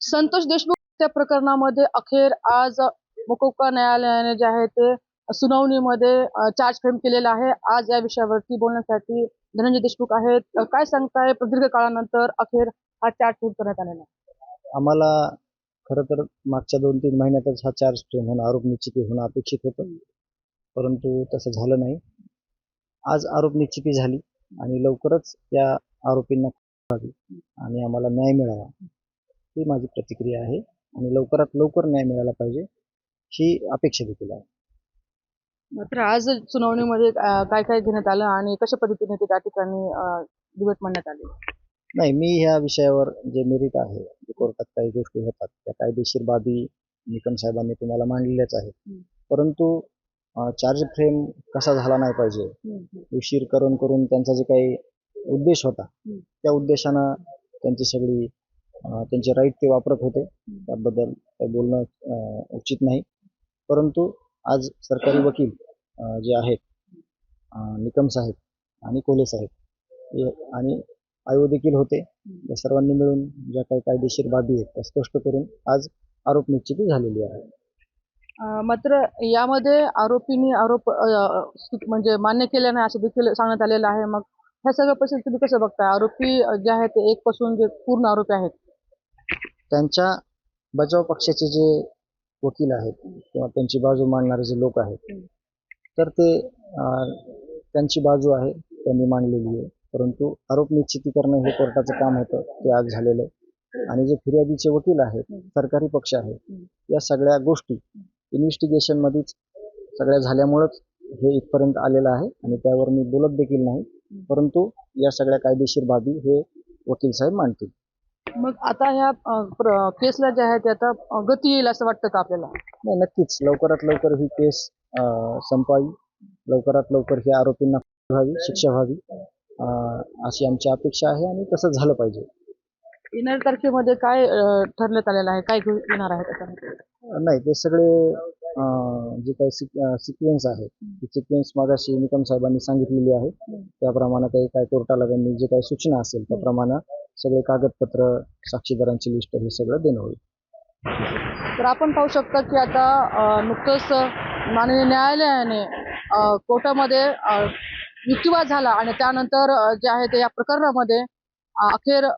संतोष देशमुख त्या प्रकरणामध्ये अखेर आज मोकोका न्यायालयाने जे आहे ते सुनावणीमध्ये चार्ज फ्रेम केलेला आहे. आज या विषयावरती बोलण्यासाठी धनंजय देशमुख आहेत. काय सांगताय? प्रदीर्घ काळानंतर अखेर हा चार्ज फ्रेम करण्यात आलेला आहे. आम्हाला खरं तर मागच्या 2-3 महिन्यातच हा चार्ज फ्रेम होणं, आरोप निश्चिती होणं अपेक्षित होतं, परंतु तसं झालं नाही. आज आरोप निश्चिती झाली आणि लवकरच या आरोपींना व्हावी आणि आम्हाला न्याय मिळावा, ही माझी प्रतिक्रिया आहे. आणि लवकरात लवकर न्याय मिळाला पाहिजे ही अपेक्षा देखील आहे. मात्र आज सुनावणीमध्ये काय काय घेण्यात आलं आणि कशा पद्धतीने ते त्या ठिकाणी डिबेट मांडण्यात आली? नाही, मी ह्या विषयावर जे मेरिट आहे, जे कोर्टात काही गोष्टी होतात त्या कायदेशीर बाबी निकम साहेबांनी तुम्हाला मांडलेल्याच आहेत. परंतु चार्ज फ्रेम कसा झाला नाही पाहिजे, उशीर करून त्यांचा जे काही उद्देश होता त्या उद्देशानं त्यांची सगळी त्यांचे राईट ते वापरत होते, त्याबद्दल काही बोलणं उचित नाही. परंतु आज सरकारी वकील जे आहेत निकम साहेब आणि कोले साहेब आणि आयोग देखील होते, या सर्वांनी मिळून ज्या काही कायदेशीर बाबी आहेत त्या स्पष्ट करून आज आरोप निश्चिती झालेली आहे. मात्र यामध्ये आरोपींनी आरोप म्हणजे मान्य केले नाही असं देखील सांगण्यात आलेलं आहे. मग ह्या सगळ्या परिस्थिती तुम्ही कसं बघताय? आरोपी जे आहेत ते एक पासून जे पूर्ण आरोपी आहेत, त्यांच्या बचाव पक्षाचे जे वकील आहेत किंवा त्यांची बाजू मांडणारे जे लोक आहेत, तर ते त्यांची बाजू आहे त्यांनी मांडलेली आहे. परंतु आरोप निश्चिती करणं हे कोर्टाचं काम होतं, ते आज झालेलं आहे. आणि जे फिर्यादीचे वकील आहेत, सरकारी पक्ष आहेत, या सगळ्या गोष्टी इन्व्हेस्टिगेशन मध्येच सगळ्या झाल्यामुळंच हे इथपर्यंत आलेलं आहे आणि त्यावर मी बोलत देखील नाही. परंतु या सगळ्या कायदेशीर बाबी हे वकील साहेब मांडतील. मग आता ह्या केसला जे आहे ते आता गती येईल असं वाटतं का आपल्याला? नाही, नक्कीच लवकरात लवकर ही केस संपावी, लवकरात लवकर ही आरोपींना व्हावी, शिक्षा व्हावी अशी आमची अपेक्षा आहे आणि तसं झालं पाहिजे. येणाऱ्या तारखेमध्ये काय ठरण्यात आलेलं आहे? काय येणार आहे त्याच्यामध्ये? नाही, ते सगळे जे काही सिक्वेन्स आहे ती सिक्वेन्स मागाशी निकम साहेबांनी सांगितलेली आहे. त्याप्रमाणे काही कोर्टाला त्यांनी जे काही सूचना असेल त्याप्रमाणे सगळे कागदपत्र, साक्षीदारांची लिस्ट हे सगळं देणं होईल. तर आपण पाहू शकता की आता नुकतंच माननीय न्यायालयाने कोर्टामध्ये युक्तिवाद झाला आणि त्यानंतर जे आहे ते या प्रकरणामध्ये अखेर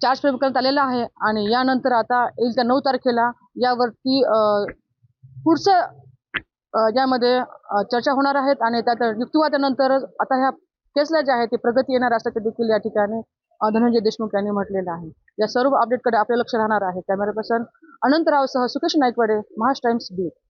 चार्ज फ्रेम करण्यात आलेला आहे आणि यानंतर आता येईल त्या 9 तारखेला यावरती पुढचं यामध्ये चर्चा होणार आहेत आणि त्यात युक्तिवादानंतर आता ह्या केसला जे आहे ते प्रगती येणार असल्याचे देखील या ठिकाणी धनंजय देशमुख यांनी म्हटलेलं आहे. या सर्व अपडेटकडे आपलं लक्ष राहणार आहे. कॅमेरा पर्सन अनंत रावसह सुकेश नाईकवाडे, महाराष्ट्र टाइम्स बीड.